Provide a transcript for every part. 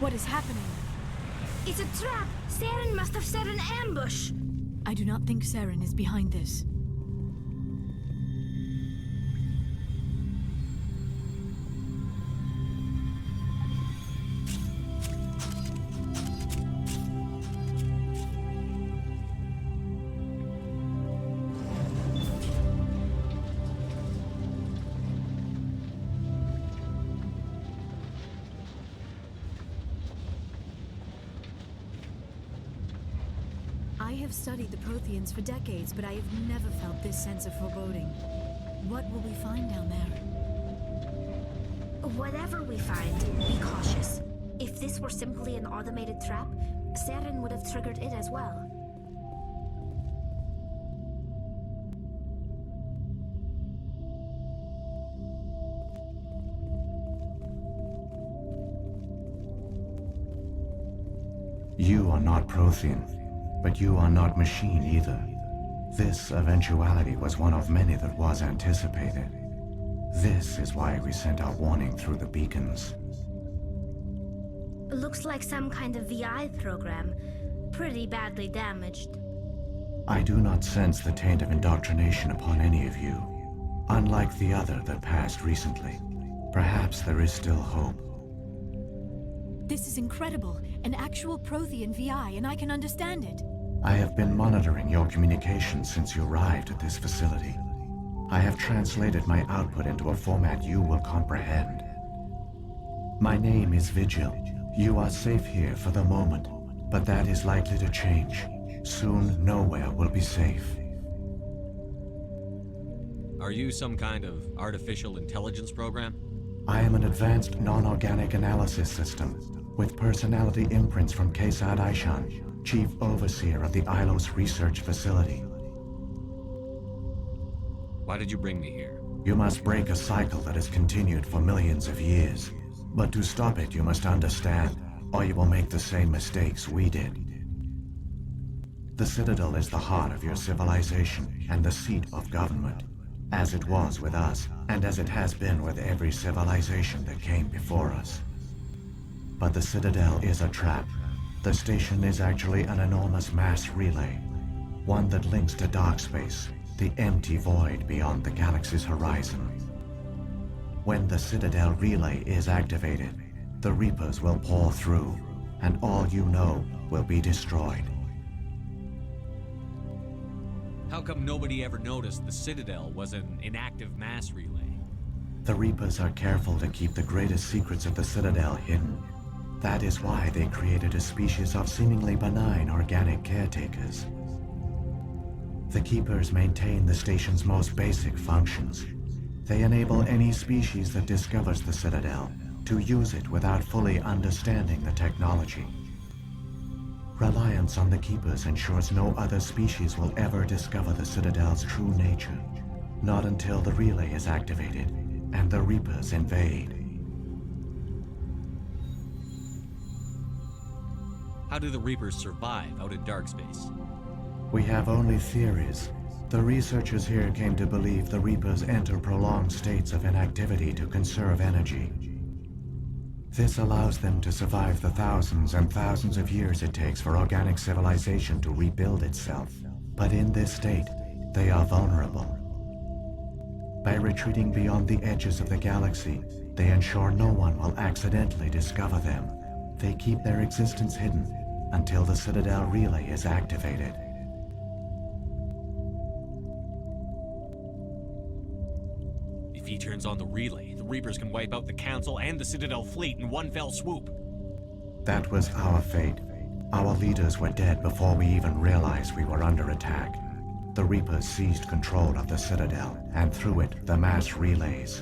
What is happening? It's a trap! Serzh must have set an ambush! I do not think Serzh is behind this. I have studied the Proteans for decades, but I have never felt this sense of foreboding. What will we find down there? Whatever we find, be cautious. If this were simply an automated trap, Serzh would have triggered it as well. You are not Protean, but you are not machine either. This eventuality was one of many that was anticipated. This is why we sent our warning through the beacons. Looks like some kind of VI program. Pretty badly damaged. I do not sense the taint of indoctrination upon any of you, unlike the other that passed recently. Perhaps there is still hope. This is incredible. An actual Prothean VI, and I can understand it. I have been monitoring your communications since you arrived at this facility. I have translated my output into a format you will comprehend. My name is Vigil. You are safe here for the moment, but that is likely to change. Soon, nowhere will be safe. Are you some kind of artificial intelligence program? I am an advanced non-organic analysis system with personality imprints from Kesad Aishan, Chief Overseer of the Ilos Research Facility. Why did you bring me here? You must break a cycle that has continued for millions of years. But to stop it, you must understand, or you will make the same mistakes we did. The Citadel is the heart of your civilization and the seat of government, as it was with us, and as it has been with every civilization that came before us. But the Citadel is a trap. The station is actually an enormous mass relay, one that links to dark space, the empty void beyond the galaxy's horizon. When the Citadel relay is activated, the Reapers will pour through, and all you know will be destroyed. How come nobody ever noticed the Citadel was an inactive mass relay? The Reapers are careful to keep the greatest secrets of the Citadel hidden. That is why they created a species of seemingly benign organic caretakers. The Keepers maintain the station's most basic functions. They enable any species that discovers the Citadel to use it without fully understanding the technology. Reliance on the Keepers ensures no other species will ever discover the Citadel's true nature, not until the relay is activated and the Reapers invade. How do the Reapers survive out in dark space? We have only theories. The researchers here came to believe the Reapers enter prolonged states of inactivity to conserve energy. This allows them to survive the thousands and thousands of years it takes for organic civilization to rebuild itself. But in this state, they are vulnerable. By retreating beyond the edges of the galaxy, they ensure no one will accidentally discover them. They keep their existence hidden until the Citadel relay is activated. If he turns on the relay, the Reapers can wipe out the Council and the Citadel fleet in one fell swoop. That was our fate. Our leaders were dead before we even realized we were under attack. The Reapers seized control of the Citadel, and through it, the mass relays.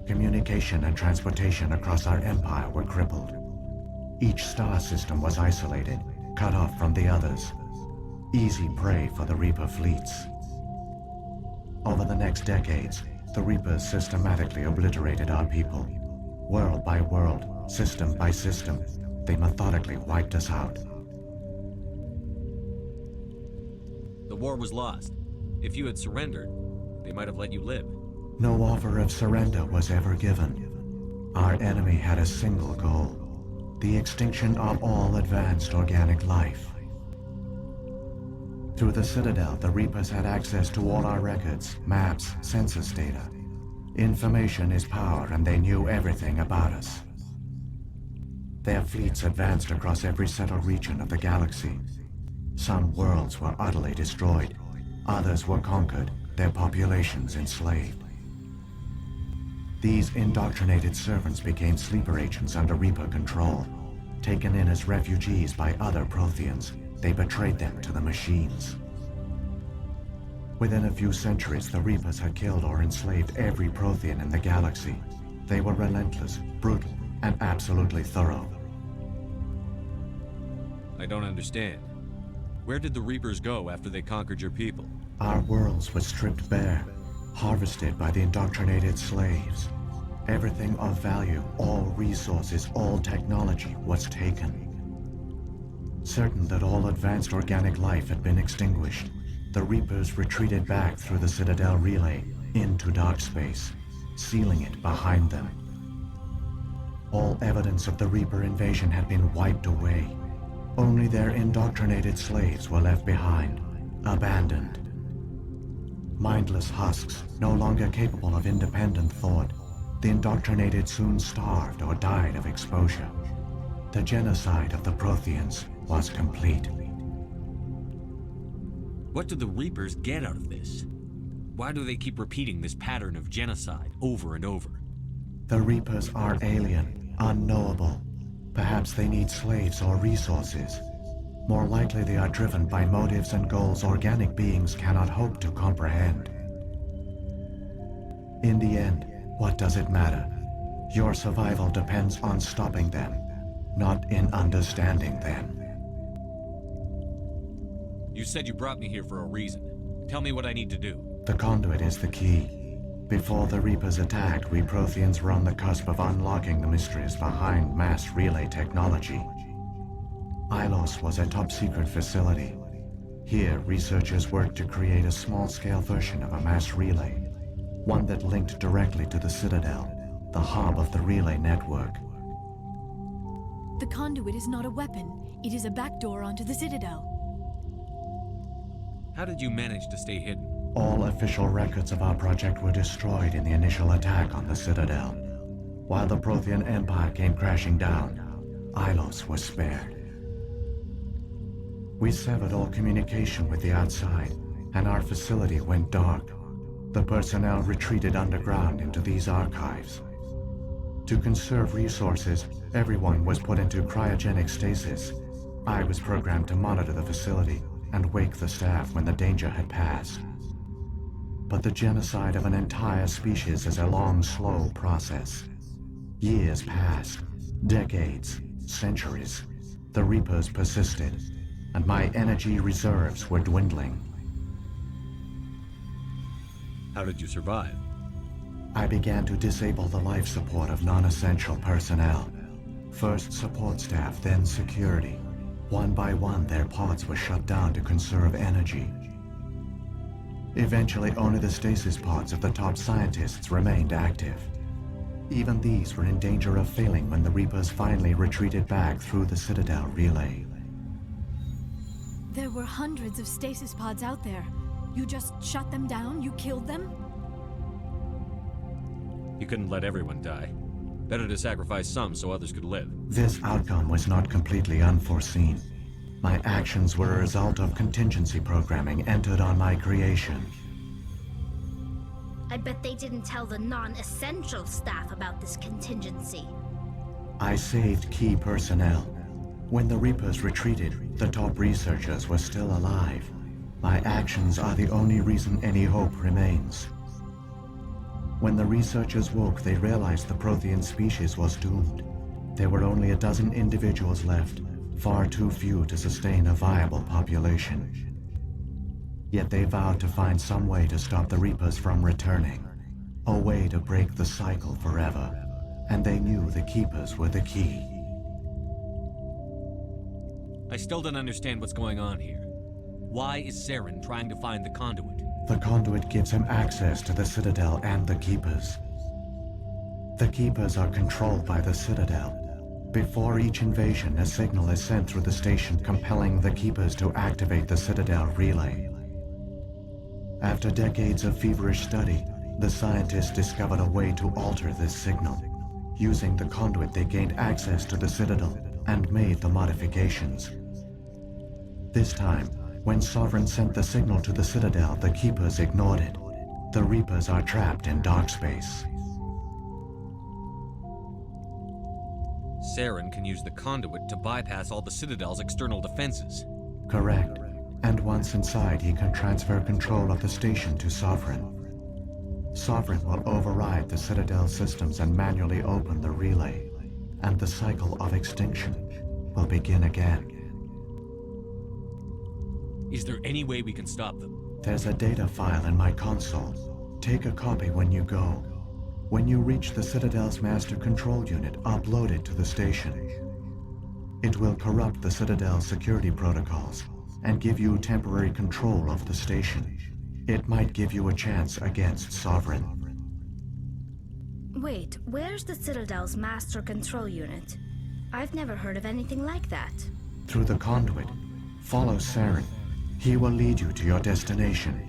Communication and transportation across our empire were crippled. Each star system was isolated, cut off from the others. Easy prey for the Reaper fleets. Over the next decades, the Reapers systematically obliterated our people. World by world, system by system, they methodically wiped us out. The war was lost. If you had surrendered, they might have let you live. No offer of surrender was ever given. Our enemy had a single goal: the extinction of all advanced organic life. Through the Citadel, the Reapers had access to all our records, maps, census data. Information is power, and they knew everything about us. Their fleets advanced across every settled region of the galaxy. Some worlds were utterly destroyed. Others were conquered, their populations enslaved. These indoctrinated servants became sleeper agents under Reaper control. Taken in as refugees by other Protheans, they betrayed them to the machines. Within a few centuries, the Reapers had killed or enslaved every Prothean in the galaxy. They were relentless, brutal, and absolutely thorough. I don't understand. Where did the Reapers go after they conquered your people? Our worlds were stripped bare, harvested by the indoctrinated slaves. Everything of value, all resources, all technology was taken. Certain that all advanced organic life had been extinguished, the Reapers retreated back through the Citadel relay into dark space, sealing it behind them. All evidence of the Reaper invasion had been wiped away. Only their indoctrinated slaves were left behind, abandoned. Mindless husks, no longer capable of independent thought, the indoctrinated soon starved or died of exposure. The genocide of the Protheans was complete. What do the Reapers get out of this? Why do they keep repeating this pattern of genocide over and over? The Reapers are alien, unknowable. Perhaps they need slaves or resources. More likely they are driven by motives and goals organic beings cannot hope to comprehend. In the end, what does it matter? Your survival depends on stopping them, not in understanding them. You said you brought me here for a reason. Tell me what I need to do. The conduit is the key. Before the Reapers attacked, we Protheans were on the cusp of unlocking the mysteries behind mass relay technology. Ilos was a top-secret facility. Here, researchers worked to create a small-scale version of a mass relay, one that linked directly to the Citadel, the hub of the relay network. The conduit is not a weapon. It is a backdoor onto the Citadel. How did you manage to stay hidden? All official records of our project were destroyed in the initial attack on the Citadel. While the Prothean Empire came crashing down, Ilos was spared. We severed all communication with the outside, and our facility went dark. The personnel retreated underground into these archives. To conserve resources, everyone was put into cryogenic stasis. I was programmed to monitor the facility and wake the staff when the danger had passed. But the genocide of an entire species is a long, slow process. Years passed, decades, centuries. The Reapers persisted, and my energy reserves were dwindling. How did you survive? I began to disable the life support of non-essential personnel. First support staff, then security. One by one, their pods were shut down to conserve energy. Eventually, only the stasis pods of the top scientists remained active. Even these were in danger of failing when the Reapers finally retreated back through the Citadel relay. There were hundreds of stasis pods out there. You just shut them down? You killed them? You couldn't let everyone die. Better to sacrifice some so others could live. This outcome was not completely unforeseen. My actions were a result of contingency programming entered on my creation. I bet they didn't tell the non-essential staff about this contingency. I saved key personnel. When the Reapers retreated, the top researchers were still alive. My actions are the only reason any hope remains. When the researchers woke, they realized the Prothean species was doomed. There were only a dozen individuals left, far too few to sustain a viable population. Yet they vowed to find some way to stop the Reapers from returning, a way to break the cycle forever, and they knew the Keepers were the key. I still don't understand what's going on here. Why is Serzh trying to find the conduit? The conduit gives him access to the Citadel and the Keepers. The Keepers are controlled by the Citadel. Before each invasion, a signal is sent through the station compelling the Keepers to activate the Citadel relay. After decades of feverish study, the scientists discovered a way to alter this signal. Using the conduit, they gained access to the Citadel and made the modifications. This time, when Sovereign sent the signal to the Citadel, the Keepers ignored it. The Reapers are trapped in dark space. Serzh can use the conduit to bypass all the Citadel's external defenses. Correct. And once inside, he can transfer control of the station to Sovereign. Sovereign will override the Citadel systems and manually open the relay, and the cycle of extinction will begin again. Is there any way we can stop them? There's a data file in my console. Take a copy when you go. When you reach the Citadel's master control unit, upload it to the station. It will corrupt the Citadel's security protocols and give you temporary control of the station. It might give you a chance against Sovereign. Wait, where's the Citadel's master control unit? I've never heard of anything like that. Through the conduit, follow Serzh. He will lead you to your destination.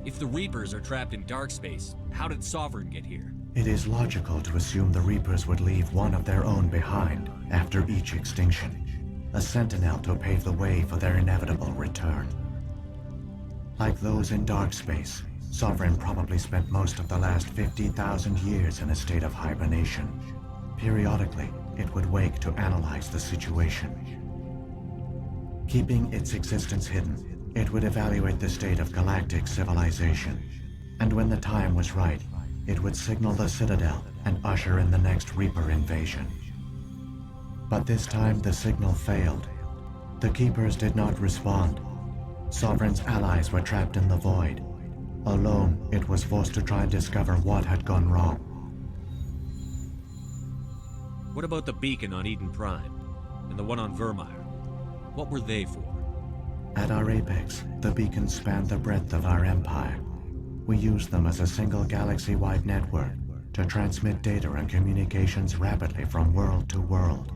If the Reapers are trapped in dark space, how did Sovereign get here? It is logical to assume the Reapers would leave one of their own behind after each extinction. A sentinel to pave the way for their inevitable return. Like those in dark space, Sovereign probably spent most of the last 50,000 years in a state of hibernation. Periodically, it would wake to analyze the situation. Keeping its existence hidden, it would evaluate the state of galactic civilization. And when the time was right, it would signal the Citadel and usher in the next Reaper invasion. But this time the signal failed. The Keepers did not respond. Sovereign's allies were trapped in the void. Alone, it was forced to try and discover what had gone wrong. What about the beacon on Eden Prime? And the one on Vermeer? What were they for? At our apex, the beacons spanned the breadth of our empire. We used them as a single galaxy-wide network to transmit data and communications rapidly from world to world.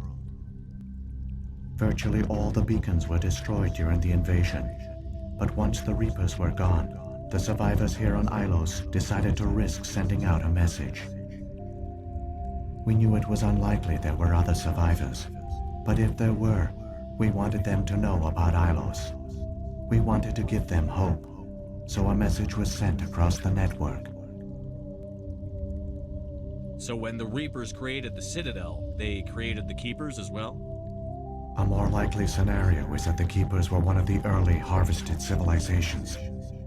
Virtually all the beacons were destroyed during the invasion, but once the Reapers were gone, the survivors here on Ilos decided to risk sending out a message. We knew it was unlikely there were other survivors, but if there were, we wanted them to know about Ilos. We wanted to give them hope, so a message was sent across the network. So when the Reapers created the Citadel, they created the Keepers as well? A more likely scenario is that the Keepers were one of the early harvested civilizations,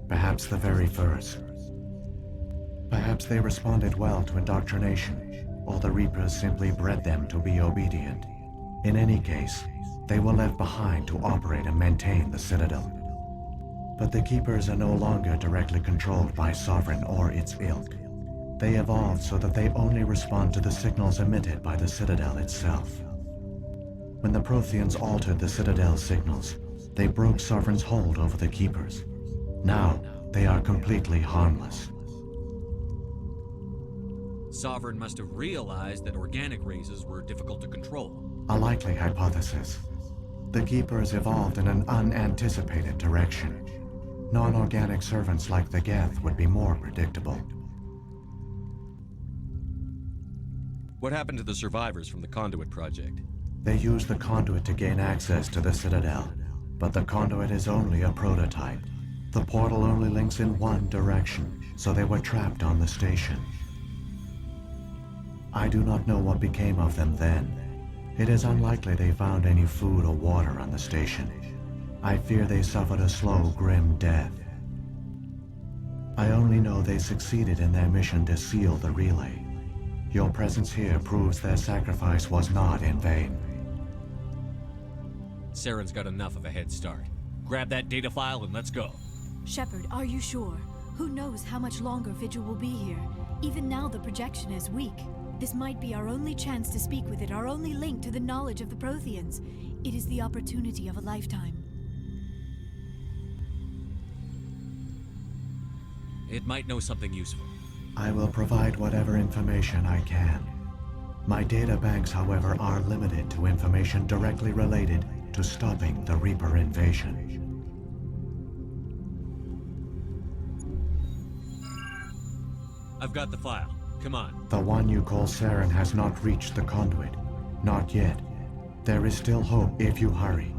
perhaps the very first. Perhaps they responded well to indoctrination, or the Reapers simply bred them to be obedient. In any case, they were left behind to operate and maintain the Citadel. But the Keepers are no longer directly controlled by Sovereign or its ilk. They evolved so that they only respond to the signals emitted by the Citadel itself. When the Proteans altered the Citadel's signals, they broke Sovereign's hold over the Keepers. Now, they are completely harmless. Sovereign must have realized that organic races were difficult to control. A likely hypothesis. The Keepers evolved in an unanticipated direction. Non-organic servants like the Geth would be more predictable. What happened to the survivors from the Conduit project? They used the conduit to gain access to the Citadel, but the conduit is only a prototype. The portal only links in one direction, so they were trapped on the station. I do not know what became of them then. It is unlikely they found any food or water on the station. I fear they suffered a slow, grim death. I only know they succeeded in their mission to seal the relay. Your presence here proves their sacrifice was not in vain. Serzh's got enough of a head start. Grab that data file and let's go. Shepard, are you sure? Who knows how much longer Vigil will be here? Even now the projection is weak. This might be our only chance to speak with it, our only link to the knowledge of the Proteans. It is the opportunity of a lifetime. It might know something useful. I will provide whatever information I can. My data banks, however, are limited to information directly related to stopping the Reaper invasion. I've got the file. Come on. The one you call Serzh has not reached the conduit. Not yet. There is still hope if you hurry.